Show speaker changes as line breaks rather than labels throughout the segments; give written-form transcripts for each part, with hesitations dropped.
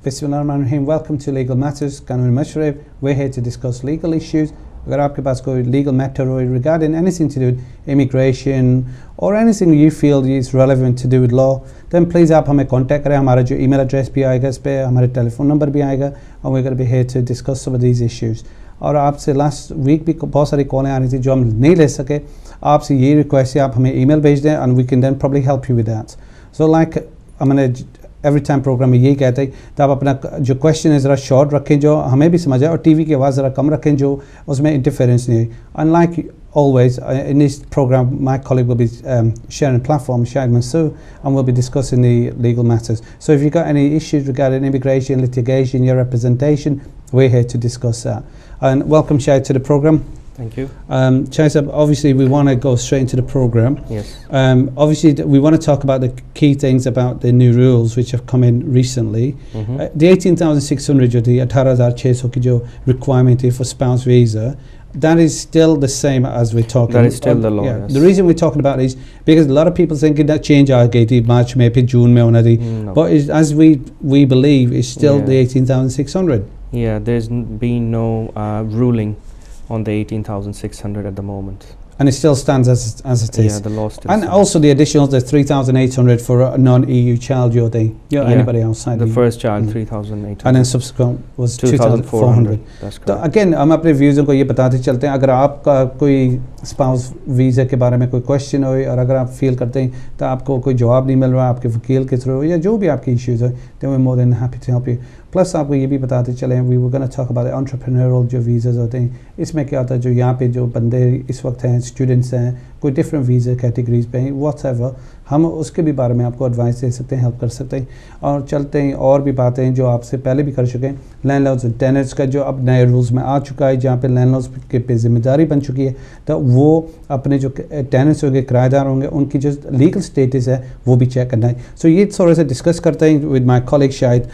Bismillahirrahmanirrahim. Welcome to Legal Matters, Qanuni Mashware. We're here to discuss legal issues. अगर आपके पास कोई legal matter or regarding anything to do with immigration or anything you feel is relevant to do with law, then please आप हमें contact करें. हमारा जो email address भी आएगा इस पे, हमारे telephone number भी आएगा, and we're going to be here to discuss some of these issues. और आपसे last week भी बहुत सारी कॉलें आ रही थी जो हम नहीं ले सके. आपसे ये request है आप हमें email भेज दें and we can then probably help you with that. So like I'm going to every time programme में यही कहते हैं तो आप अपना जो क्वेश्चन है ज़रा शॉर्ट रखें जो हमें भी समझ आए और टीवी की आवाज़ ज़रा कम रखें जो उसमें इंटरफेरेंस नहीं है. Unlike always in this program my colleague will be sharing platform, Shahid Mansoor, and we'll be discussing the legal matters. So if you've got any issues regarding immigration, litigation, your representation, we're here to discuss that. And welcome Shahid to the program.
Thank you.
Shahid, obviously we want to go straight into the program.
Yes.
Obviously we want to talk about the key things about the new rules which have come in recently. The 18,600 जो थी 18,600 की जो requirement थी for spouse visa, that is still the same as we're talking.
That is still the law.
Yeah.
Yes.
The reason we're talking about it is because a lot of people thinking that change आ गई थी March में फिर June में होना थी.
No.
But as we believe it's still the 18,600.
Yeah, there's been no ruling on the 18,600 at the moment.
And it still stands as it is.
Yeah, the law still
And
stands.
also the additional, the 3,800 for a non-EU child, anybody outside
the
EU.
first child 3,800.
And then subsequent was
2,400. That's
तो
correct.
again हम अपने व्यूज़ों को ये बताते चलते हैं. अगर आपका कोई स्पाउस वीज़ा के बारे में कोई क्वेश्चन हो और अगर आप फील करते हैं तो आपको कोई जवाब नहीं मिल रहा आपके वकील के थ्रू या जो भी आपकी इश्यूज़ हो, then we're more than happy to help you. Plus आपको ये भी बताते चले we were going to talk about the entrepreneurial जो वीज़ास होते हैं. इसमें क्या होता है जो यहाँ पे जो बंदे इस वक्त हैं स्टूडेंट्स हैं कोई डिफरेंट वीज़ा कैटेगरीज पे हैं व्हाटएवर, हम उसके भी बारे में आपको एडवाइस दे सकते हैं, हेल्प कर सकते हैं. और चलते हैं और भी बातें हैं जो आपसे पहले भी कर चुके हैं. लैंडलॉर्ड्स और टेनेंट्स का जो अब नए रूल्स में आ चुका है जहाँ पे लैंडलॉर्ड्स के पे जिम्मेदारी बन चुकी है तो वो अपने जो टेनेंट्स होंगे किराएदार होंगे उनकी जो लीगल स्टेटस है वो भी चेक करना है. सो ये थोड़ा सा डिस्कस करते हैं with my colleague Shahid.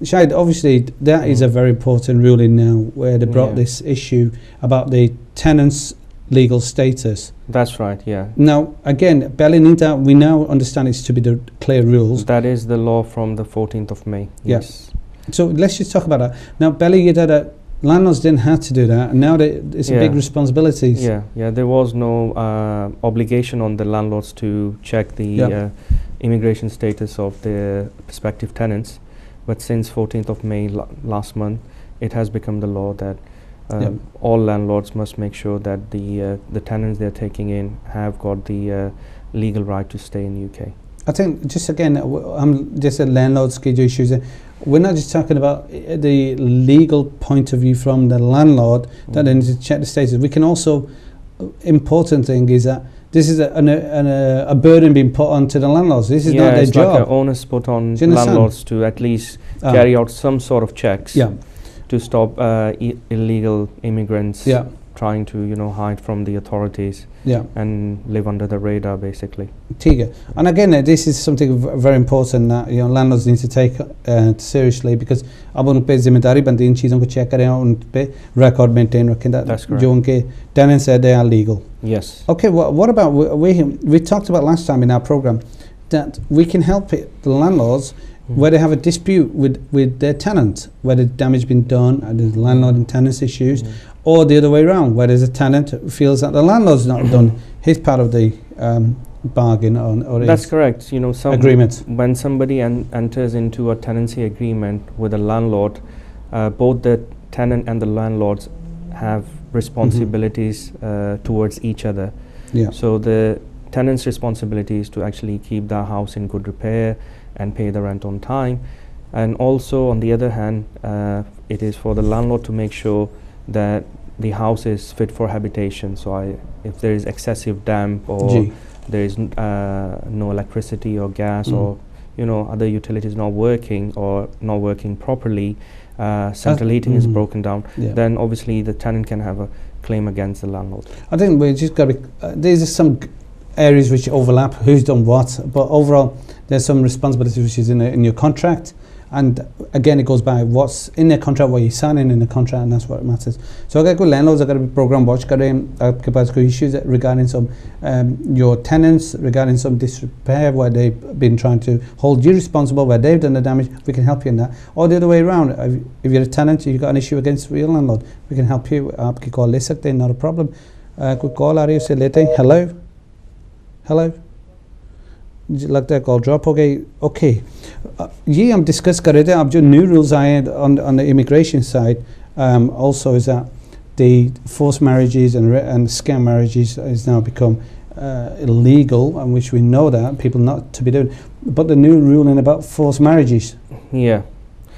Shahid, obviously that is a very important ruling now where they brought this issue about the tenants' legal status.
That's right, yeah.
Now again, Belinita, we now understand it's to be the clear rules.
That is the law from the 14th of May. Yes.
So let's just talk about that. Now Belly, that landlords didn't have to do that, and now it's a big responsibility.
Yeah, there was no obligation on the landlords to check the immigration status of the prospective tenants. But since 14th of May last month, it has become the law that all landlords must make sure that the tenants they're taking in have got the legal right to stay in UK.
I think just again, I'm just a landlord's issues. We're not just talking about the legal point of view from the landlord that they need to check the status. We can also, important thing is that this is a burden being put onto the landlords. This is not their job.
Like an onus put on landlords to at least carry out some sort of checks to stop illegal immigrants trying to hide from the authorities and live under the radar basically.
And again, this is something very important that landlords need to take seriously because अब उन पे जिम्मेदारी बनती है इन चीज़ों को check करें और उन पे record maintain रखें जो उनके tenants है they are legal.
Yes.
Okay, what about we talked about last time in our program that we can help the landlords where they have a dispute with their tenant, where the damage been done and there's landlord and tenants issues, or the other way around, where there's a tenant who feels that the landlord's not done his part of the bargain or
that's correct. Some
agreement.
When somebody enters into a tenancy agreement with a landlord, both the tenant and the landlords have responsibilities towards each other. So the tenant's responsibility is to actually keep the house in good repair and pay the rent on time, and also on the other hand it is for the landlord to make sure that the house is fit for habitation. So if there is excessive damp or there is no electricity or gas or other utilities not working or not working properly, central heating is broken down, then obviously the tenant can have a claim against the landlord.
I think we just got to there's some areas which overlap who's done what, but overall there's some responsibilities which is in your contract and again it goes by what's in the contract, what you're signing in the contract, and that's what matters. So अगर कोई landlords अगर program watch कर रहे हैं, आपके पास कोई issues regarding some your tenants, regarding some disrepair where they've been trying to hold you responsible where they've done the damage, we can help you in that. Or the other way around, if you're a tenant, you've got an issue against your landlord, we can help you. आपकी call ले सकते हैं, not a problem. कोई call आ रही है उसे लेते हैं. Hello. लगता है कॉल ड्रॉप हो गई. ओके, ये हम डिस्कस कर रहे थे. अब जो न्यू रूल्स आए हैं on the immigration side, also is that the forced marriages and scam marriages has now become illegal, and which we know that people not to be doing. But the new ruling about forced marriages.
Yeah.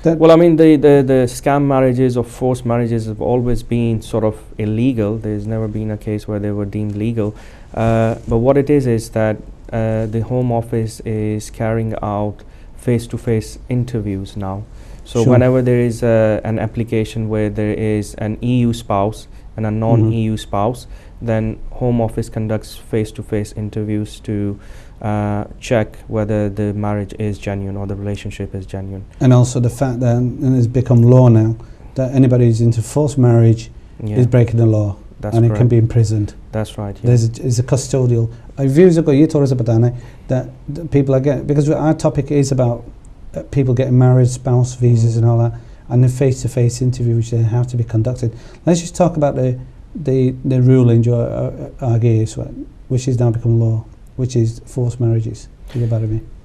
Well, I mean, the scam marriages or forced marriages have always been sort of illegal. There's never been a case where they were deemed legal. But what it is that the Home Office is carrying out face-to-face interviews now. So whenever there is an application where there is an EU spouse and a non-EU spouse, then Home Office conducts face-to-face interviews to check whether the marriage is genuine or the relationship is genuine. And also the fact that it has become law now that anybody who's into forced marriage is breaking the law. That's and correct. It can be imprisoned. That's right. Yeah. There's a custodial. Views ago, you told us about that people are getting, because our topic is about people getting married, spouse visas and all that, and the face-to-face interview which they have to be conducted. Let's just talk about the ruling, which is now become law, which is forced marriages.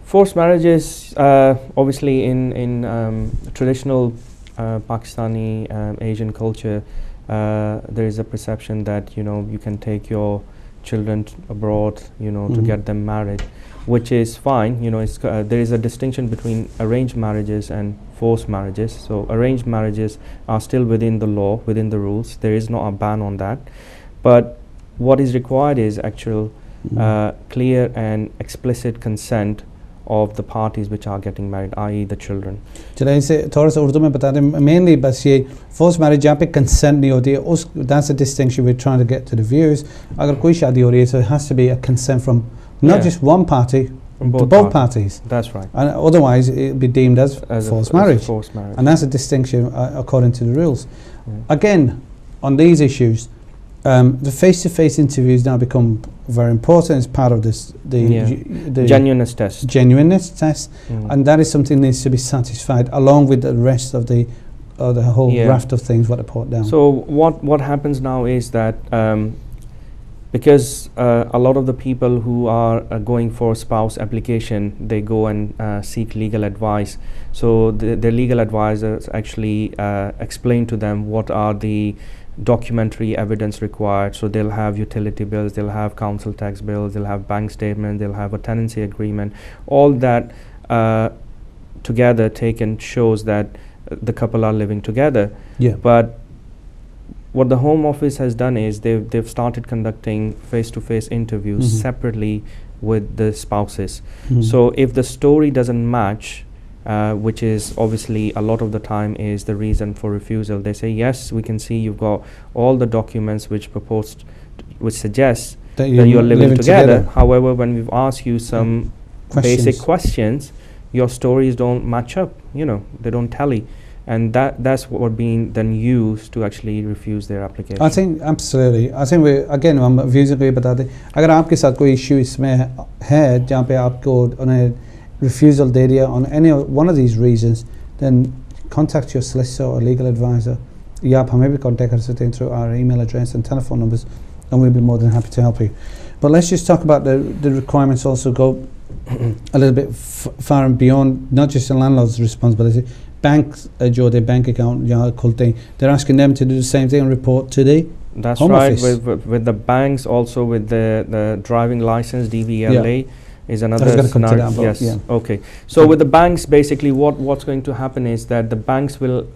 Forced marriages, obviously in traditional Pakistani Asian culture, there is a perception that you can take your children abroad to get them married, which is fine. There is a distinction between arranged marriages and forced marriages. So arranged marriages are still within the law, within the rules. There is not a ban on that, but what is required is actual clear and explicit consent of the parties which are getting married, i.e. the children. चलिए इसे थोड़ा सा उर्दू में बता दें. Mainly बस ये forced marriage जहाँ पे consent नहीं होती है, that's the distinction we're trying to get to the viewers. अगर कोई शादी हो रही है, so it has to be a consent from not just one party, from both parties. That's right. And otherwise it would be deemed as forced marriage. And that's a distinction according to the rules. Again, on these issues, the face-to-face interviews now become very important as part of this, the genuineness test, and that is something that needs to be satisfied along with the rest of the whole raft of things what they put down. So what happens now is that because a lot of the people who are going for spouse application, they go and seek legal advice. So the legal advisors actually explain to them what are the documentary evidence required. So they'll have utility bills, they'll have council tax bills, they'll have bank statement, they'll have a tenancy agreement. All that together taken shows that the couple are living together. But what the Home Office has done is they've started conducting face-to-face interviews separately with the spouses. So if the story doesn't match, which is obviously a lot of the time is the reason for refusal, they say, yes, we can see you've got all the documents which suggest that you're living together. However, when we've asked you some basic questions, your stories don't match up, they don't tally. And that's what being then used to actually refuse their application. I think absolutely. I think we again हम views को ये बता दें. अगर आपके साथ कोई issue इसमें है जहाँ पे आपको उन्हें refusal दे दिया on any one of these reasons, then contact your solicitor or legal advisor. या आप हमें भी contact कर सकते हैं through our email address and telephone numbers, and we'll be more than happy to help you. But let's just talk about the requirements. Also go a little bit far and beyond, not just the landlord's responsibility. Banks, their bank account, they're asking them to do the same thing and report to the Home Office. With the banks, also with the driving license, DVLA is another scenario. Yes. Okay. So with the banks, basically what's going to happen is that the banks will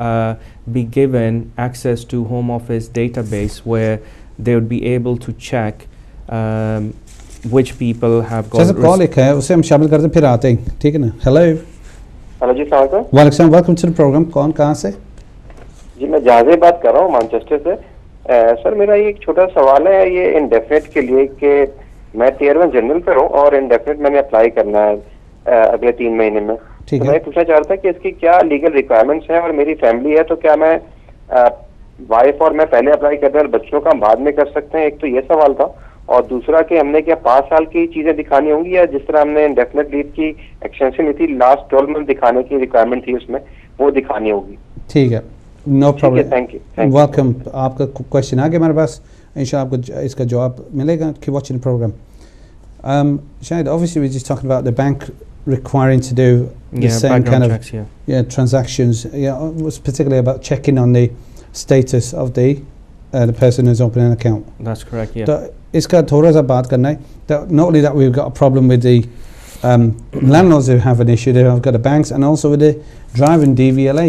be given access to Home Office database where they would be able to check which people have got. Hello.
Hello ji, सलाम अलैकुम।
वालेकुम, welcome to the programme. कौन कहाँ से?
जी मैं जहाज़े बात कर रहा हूँ मैनचेस्टर से। सर मेरा ये एक छोटा सवाल है ये इंडेफिनिट के लिए कि मैं टियर 1 जनरल पे हूँ और इंडेफिनिट मैंने अप्लाई करना है अगले 3 महीने में।
ठीक
तो
है।
मैं पूछना चाह रहा था कि इसकी क्या लीगल रिक्वायरमेंट्स हैं, और मेरी फैमिली है तो क्या मैं वाइफ और मैं पहले अप्लाई करते हैं और बच्चों का हम बाद में कर सकते हैं? एक तो ये सवाल था, और दूसरा कि हमने क्या 5 साल की चीजें दिखानी होंगी, या जिस तरह हमने इंडेफिनिट लीव की एक्सटेंशन ली थी, लास्ट 12 मंथ दिखाने की रिक्वायरमेंट थी उसमें, वो दिखानी होगी?
ठीक है, no problem,
thank you.
Welcome. आपका क्वेश्चन आ गया मेरे पास, इंशाल्लाह आपको इसका जवाब मिलेगा। Keep watching the programme. Shahid, obviously we're just talking about the bank requiring to do the same kind of
checks,
transactions. Yeah, was particularly about checking on the status of the person who's opening an account.
That's correct, yeah.
So iska thoda sa baat karna hai that not only that we've got a problem with the landlords who have an issue, they've got the banks, and also with the driving DVLA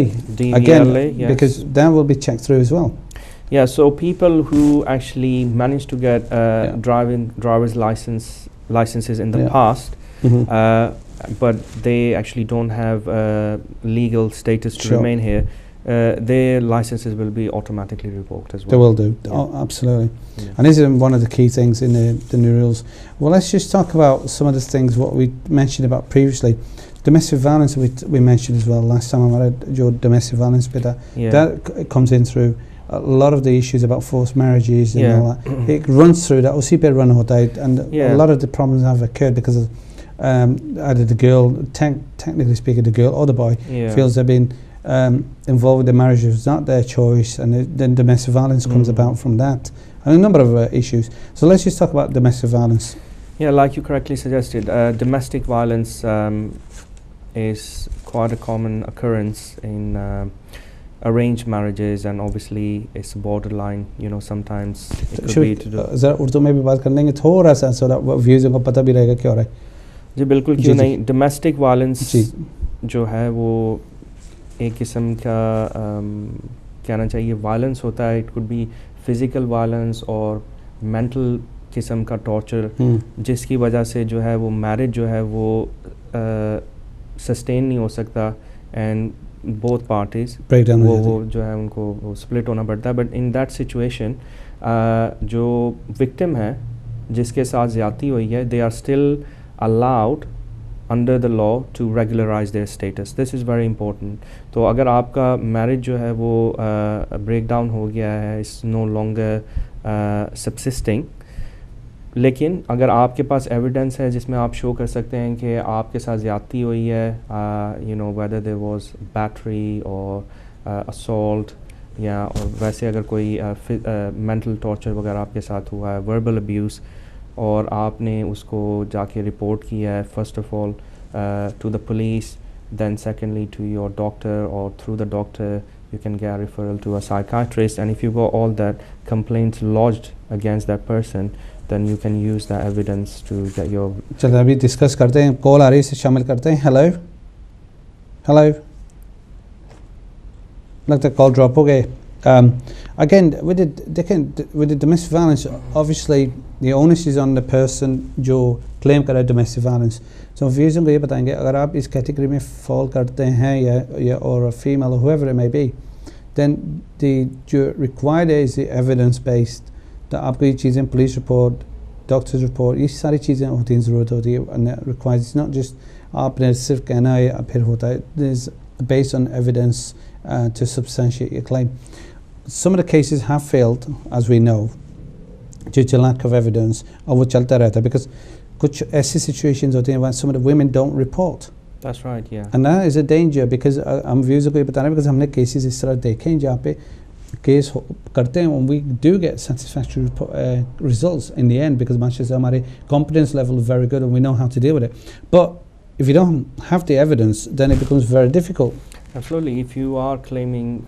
again,
yes.
because that will be checked through as well.
Yeah, so people who actually managed to get driver's licenses in the past, but they actually don't have legal status to remain here, their licenses will be automatically revoked as well.
They will do, absolutely. And this is one of the key things in the new rules. Well, let's just talk about some of the things what we mentioned about previously. Domestic violence we mentioned as well last time. I read your domestic violence bit that comes in through a lot of the issues about forced marriages and all that. It runs through that. उसी पे run होता है, and a lot of the problems have occurred because of either the girl, technically speaking, the girl or the boy feels they've been involved with the marriage. It was not their choice, and then domestic violence comes about from that, and a number of issues. So let's just talk about domestic violence.
Yeah, like you correctly suggested, domestic violence is quite a common occurrence in arranged marriages, and obviously it's borderline, you know, sometimes it could be to do.
ज़रा उर्दू में भी बात कर लेंगे थोड़ा सा, so that views को पता भी रहेगा क्या हो रहा है।
जी बिल्कुल, क्यों नहीं। domestic violence जो है वो एक किस्म का कहना चाहिए violence होता है। it could be physical violence और mental किस्म का torture, जिसकी वजह से जो है वो marriage जो है वो sustain नहीं हो सकता, and both parties वो जो है उनको वो split होना पड़ता है। but in that situation जो victim है जिसके साथ ज़्यादती हुई है, they are still allowed under the law to regularize their status. This is very important. तो अगर आपका marriage जो है वो breakdown हो गया है, is no longer subsisting, लेकिन अगर आपके पास एविडेंस है जिसमें आप शो कर सकते हैं कि आपके साथ ज़्यादती हुई है, you know whether there was battery और असॉल्ट, या और वैसे अगर कोई मेंटल टॉर्चर वगैरह आपके साथ हुआ है, वर्बल अब्यूज़, और आपने उसको जाके रिपोर्ट किया है, first of all to the police, then secondly to your doctor, or through the doctor you can get a referral to a psychiatrist, and if you got all that complaints lodged against that person, then you can use that evidence to get your.
चलो अभी discuss करते हैं, call आ रही है, इसे शामिल करते हैं। हेलो हेलो, लगता है कॉल ड्रॉप हो गए। Again with the domestic violence, obviously the onus is on the person जो claim कर रहा है domestic violence. So व्यूज़ों को ये बताएंगे, अगर आप इस कैटेगरी में फॉल करते हैं या or a female or whoever it may be, then the required is the evidence based, तो आपको ये चीज़ें पुलिस रिपोर्ट, डॉक्टर्स रिपोर्ट, ये सारी चीज़ें होती हैं, ज़रूरत होती है, and requires, it's not just आपने सिर्फ कहना है फिर होता है, there's based on evidence to substantiate your claim. Some of the cases have failed, as we know, due to lack of evidence, और वो चलता रहता है, because कुछ ऐसी situations होती हैं when some of the women don't report.
That's right, yeah.
And that is a danger, because हम व्यूज़ को ये बता रहे हैं, because हमने cases इस तरह देखे हैं जहाँ पे केस करते हैं, and we do get satisfactory results in the end, because माशाल्लाह हमारे competence level is very good and we know how to deal with it. But if you don't have the evidence, then it becomes very difficult.
Absolutely. If you are claiming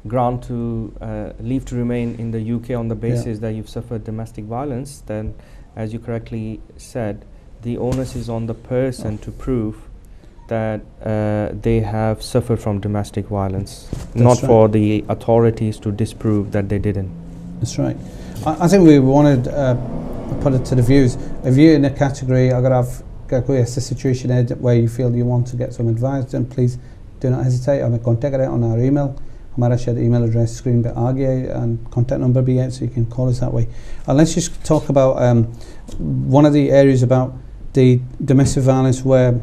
grant to leave to remain in the UK on the basis that you've suffered domestic violence, then, as you correctly said, the onus is on the person to prove that they have suffered from domestic violence, not for the authorities to disprove that they didn't.
That's right. I think we wanted to put it to the views. If you're in a category, agar aap koi aisa situation hai where you feel you want to get some advice, then please do not hesitate. हमें contact करें on our email. हमारा शायद email address screen पे आ गया है, and contact number भी है, so you can call us that way. And let's just talk about one of the areas about the domestic violence where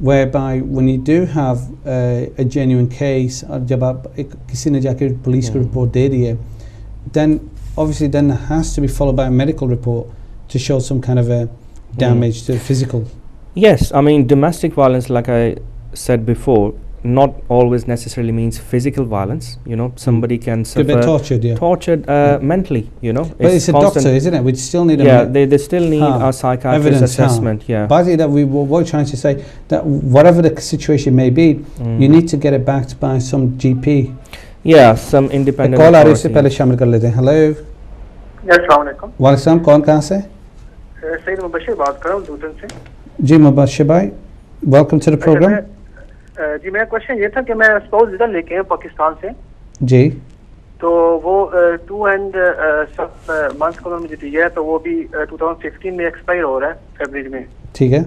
whereby when you do have a genuine case, और जब आप किसी ने जाके police को report दे दी है, then obviously then there has to be followed by a medical report to show some kind of a damage to physical.
Yes, I mean domestic violence, like I said before, not always necessarily means physical violence. You know, somebody can suffer tortured mentally. You know,
but it's a doctor, isn't it? We still need
they still need a psychiatrist assessment. Yeah,
basically that we're trying to say that whatever the situation may be, you need to get it backed by some GP.
Yeah, some independent.
Call आ रही है, इससे पहले शामिल कर लेते हैं. Hello.
अस्सलाम वालेकुम.
वालेकुम, कौन कहाँ से?
सैयद मुबशिर बात कर रहा हूँ दूतन से.
जी मुबशिर भाई, वेलकम टू द प्रोग्राम.
जी मेरा क्वेश्चन ये था कि मैं स्पाउस वीज़ा लेके आया पाकिस्तान से.
जी.
तो वो 2 and सब मंथ्स को मुझे दिया है, तो वो भी 2015 में एक्सपायर हो रहा है फरवरी में.
ठीक है.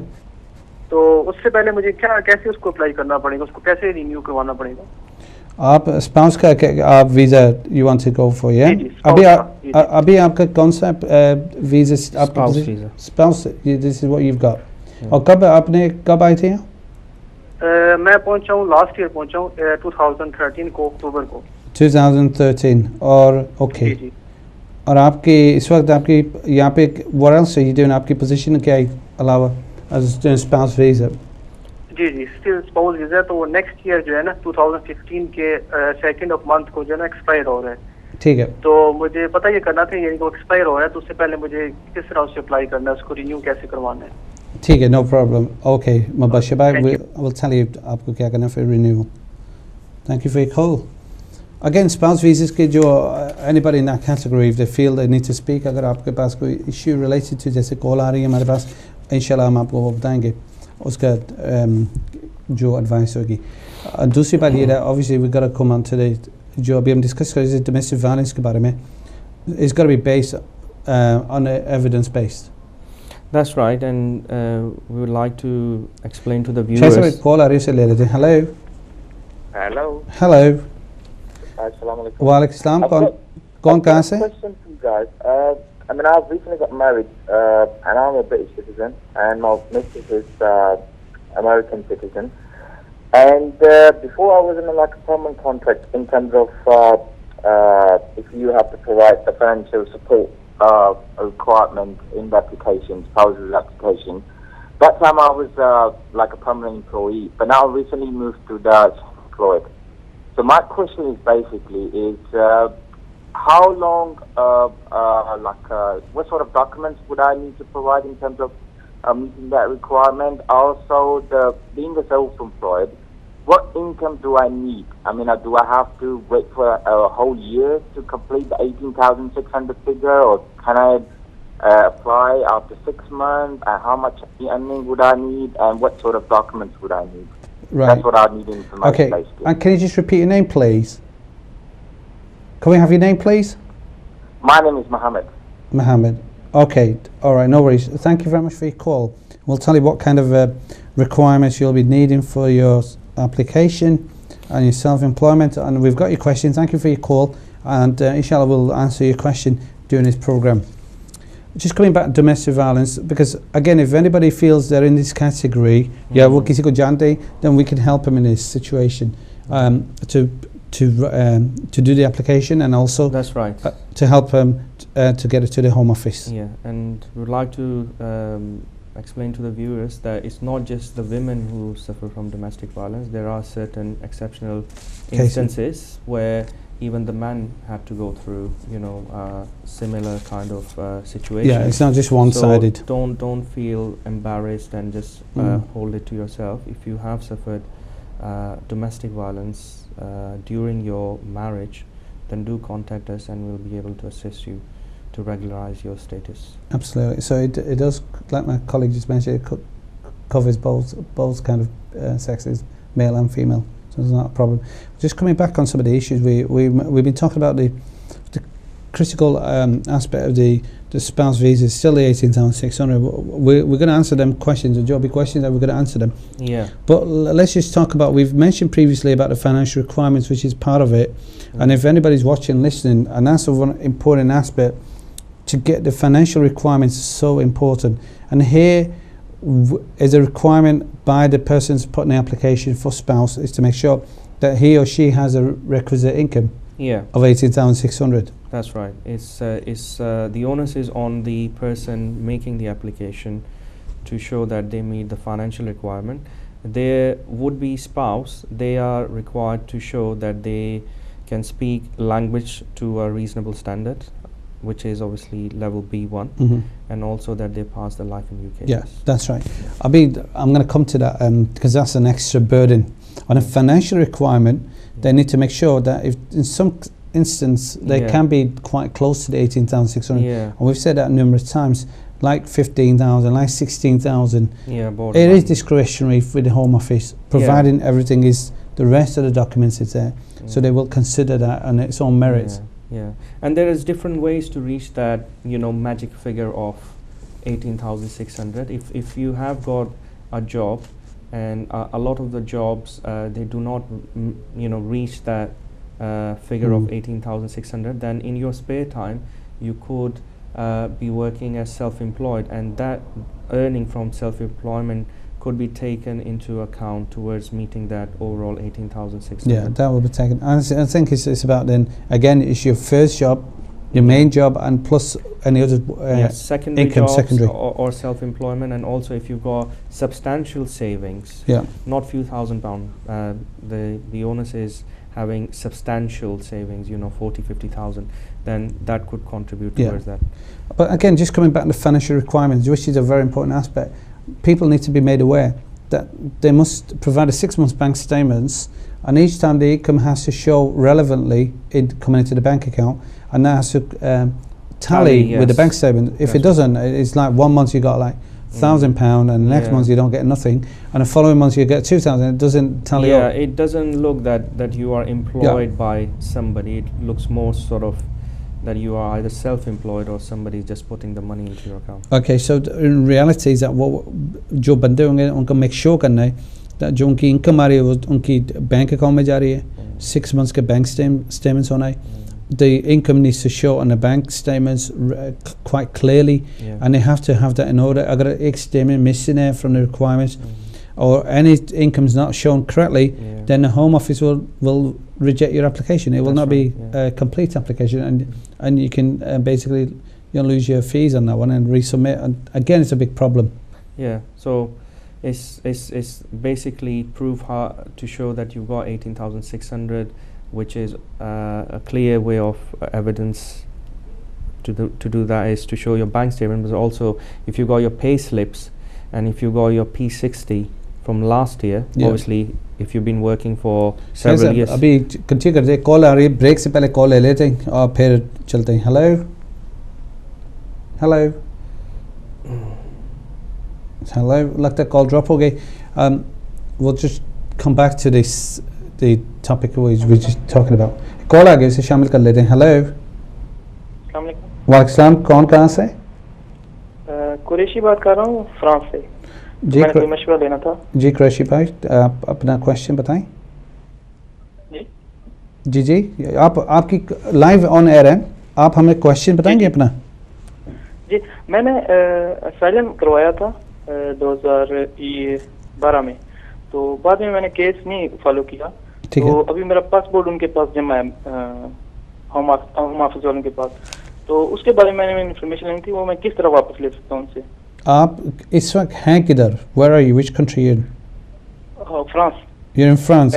तो उससे पहले मुझे कैसे उसको अप्लाई करना पड़ेगा, उसको कैसे रिन्यू करवाना पड़ेगा?
आप स्पाउस का आप visa you want to go for, या अभी आपका कौन सा visa? Spouse, this is what you got. और कब आए थे यहाँ?
मैं पहुंचा हूँ लास्ट ईयर, पहुंचा हूँ 2013 को अक्टूबर को.
2013 और ओके. और आपकी इस वक्त आपकी यहाँ पे what else are you doing? आपकी पोजीशन क्या है अलावा as doing spouse visa?
जी स्टिल स्पाउस वीजा. तो वो नेक्स्ट ईयर जो है ना 2015 के 2nd of month को जो है ना एक्सपायर हो रहा है.
ठीक है.
तो मुझे पता ये करना था, यानी वो एक्सपायर हो रहा है, तो उससे पहले मुझे किस तरह उससे अप्लाई करना है, उसको रिन्यू कैसे करवाना है?
ठीक है, नो प्रॉब्लम. ओके मुबशिर भाई, आई विल टेल यू आपको क्या करना है फिर renew. Thank you for your call. Again spouse visa के जो anybody in that category if they feel they need to speak, अगर आपके पास कोई इशू रिलेटेड टू, जैसे कॉल आ रही है हमारे पास, इंशाल्लाह हम आपको वो बताएंगे उसका जो एडवाइस होगी. दूसरी बात ये है, obviously we got to come on to the जो अभी हम डिस्कस कर रहे थे डोमेस्टिक वायलेंस के बारे में, it's got to be based on evidence based.
That's right, and we would like to explain to the viewers.
Call आ रही है, ले लेते हैं. हेलो.
हेलो.
हेलो.
अस्सलाम वालेकुम.
वालेकुम सलाम. कौन कहाँ से?
I mean, I've recently got married, and I'm a British citizen, and my missus is American citizen. And before I was in a permanent contract in terms of if you have to provide the financial support requirement in the application, spouse's application. That time I was like a permanent employee, but now I recently moved to the employed. So my question is basically how long, what sort of documents would I need to provide in terms of meeting that requirement? Also, being a self-employed, what income do I need? I mean, do I have to wait for a whole year to complete the 18,600 figure, or can I apply after 6 months? And how much earning would I need? And what sort of documents would I need?
Right.
That's what I need information.
Okay.
Basically.
And can you just repeat your name, please? Can we have your name, please?
My name is Mohammed.
Mohammed. Okay. All right. No worries. Thank you very much for your call. We'll tell you what kind of requirements you'll be needing for your application and your self-employment, and we've got your question. Thank you for your call, and inshallah we'll answer your question during this program. Just coming back to domestic violence, because again, if anybody feels they're in this category, wo kisi ko jante, then we can help them in this situation to do the application, and also
that's right,
to help them to get it to the Home Office.
Yeah, and we'd like to explain to the viewers that it's not just the women who suffer from domestic violence. There are certain exceptional instances where even the men have to go through, similar kind of situation.
Yeah, it's not just one-sided.
So don't feel embarrassed and just hold it to yourself. If you have suffered domestic violence during your marriage, then do contact us and we'll be able to assist you to regularize your status.
Absolutely. So it does, like my colleague just mentioned, it covers both kind of sexes, male and female. So it's not a problem. Just coming back on some of the issues, we've been talking about the critical aspect of the spouse visa. It's still the 18,600. We're going to answer them questions, the jobby questions, and we're going to answer them.
Yeah.
But let's just talk about, we've mentioned previously about the financial requirements, which is part of it. And if anybody's watching, listening, and that's one important aspect, to get the financial requirements is so important. And here is a requirement by the person's putting the application for spouse is to make sure that he or she has a requisite income of 18,600.
That's right. It's the onus is on the person making the application to show that they meet the financial requirement. Their would-be spouse, they are required to show that they can speak language to a reasonable standard, which is obviously level B1, and also that they pass the life in UK.
Yeah, that's right. I'm going to come to that because that's an extra burden. On a financial requirement, they need to make sure that if in some instance they can be quite close to the 18,600, and we've said that numerous times, like 15,000, like 16,000. It is discretionary with the Home Office, providing everything is, the rest of the documents is there. So they will consider that on its own merits.
And there is different ways to reach that, magic figure of 18,600. If you have got a job, and a lot of the jobs they do not, reach that figure of 18,600, then in your spare time you could be working as self-employed, and that earning from self-employment could be taken into account towards meeting that overall 18,600.
Yeah, that will be taken. I think it's about then, again, it's your first job, your main job, and plus any other
secondary
income,
jobs
secondary.
Or self-employment, and also if you've got substantial savings, not few £1,000s, the onus is having substantial savings, 40, 50,000, then that could contribute towards that.
But again, just coming back to financial requirements, which is a very important aspect, people need to be made aware that they must provide a 6-month bank statements, and each time the income has to show relevantly coming into the bank account, and that has to tally with the bank statement. If it doesn't, it's like 1 month you got like £1,000, and the next month you don't get nothing, and the following month you get 2,000. It doesn't tally up.
It doesn't look that you are employed by somebody. It looks more sort of that you are either self-employed or somebody just putting the money into your account.
Okay, so in reality is that what जो बंदे होंगे उनको make sure करना है that जो उनकी income आ रही है वो उनकी bank account में जा रही है, 6 months के bank statements होना है. The income needs to show on the bank statements quite clearly, and they have to have that in order. अगर एक statement missing है from the requirements, or any income is not shown correctly, then the Home Office will reject your application. It will not be a complete application, and you can basically lose your fees on that one and resubmit. And again, it's a big problem.
So it's basically proof to show that you've got 18,600, which is a clear way of evidence to do that is to show your bank statement, but also if you got your pay slips and if you got your P60 from last year, obviously if you've been working for several years.
अभी continue करते हैं, call आ रही है, break से पहले call ले लेते हैं और फिर चलते हैं. हेलो लगता है कॉल ड्रॉप हो गई. We'll just come back to the topic we were just talking about. Call आ गई, इसे शामिल कर लेते हैं. हेलो, वालेकुम सलाम. कौन कहाँ से?
कुरैशी बात कर रहा हूँ, फ्रांस से. मैंने कोई मशवरा लेना था. जी
कुरैशी भाई, आप अपना क्वेश्चन बताएं. जी आपकी लाइव ऑन एयर है, आप हमें क्वेश्चन बताएंगे अपना.
जी मैंने असाइलम करवाया था 2012 में, तो बाद में मैंने केस नहीं फॉलो किया. तो अभी मेरा पासपोर्ट उनके पास जमा है, होम ऑफिस वालों के पास. तो उसके बारे में मैंने इन्फॉर्मेशन लेनी थी, वो मैं किस तरह वापस ले सकता हूँ उनसे.
आप इस वक्त हैं किधर? Where are you? Which country are you?
France.
You're in France.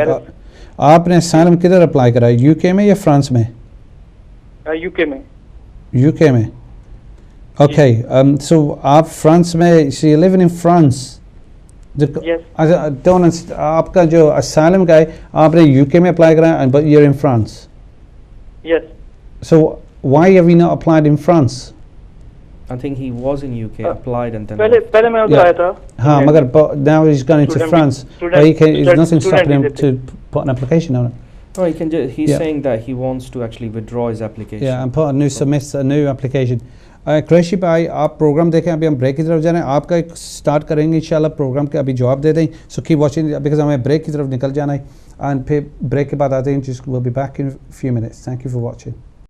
आपने asylum किधर अप्लाई करा है? UK में या फ्रांस में?
UK में.
UK में. Okay. So आप फ्रांस में, so you're living in France.
Yes.
I don't understand. आपका जो asylum का है, आपने UK में अप्लाई करा है, but you're in France.
Yes.
So why have you not applied in France?
I think he was in UK, applied and then.
पहले मैं उधर आया था.
हाँ, मगर now he's gone into France. But there's nothing stopping him to put an application on it.
No, he can. He's saying that he wants to actually withdraw his application.
Yeah, and put a new submit a new application. Qureshi भाई, आप programme देखें. अभी हम break की तरफ जा रहे हैं. आपका एक स्टार्ट करेंगे इंशाल्लाह प्रोग्राम के, अभी जवाब दे दें. सो कीप वाचिंग बिकॉज हमें ब्रेक की तरफ निकल जाना है, एंड फिर ब्रेक के बाद आते हैं. Just will be back in few minutes. Thank you for watching.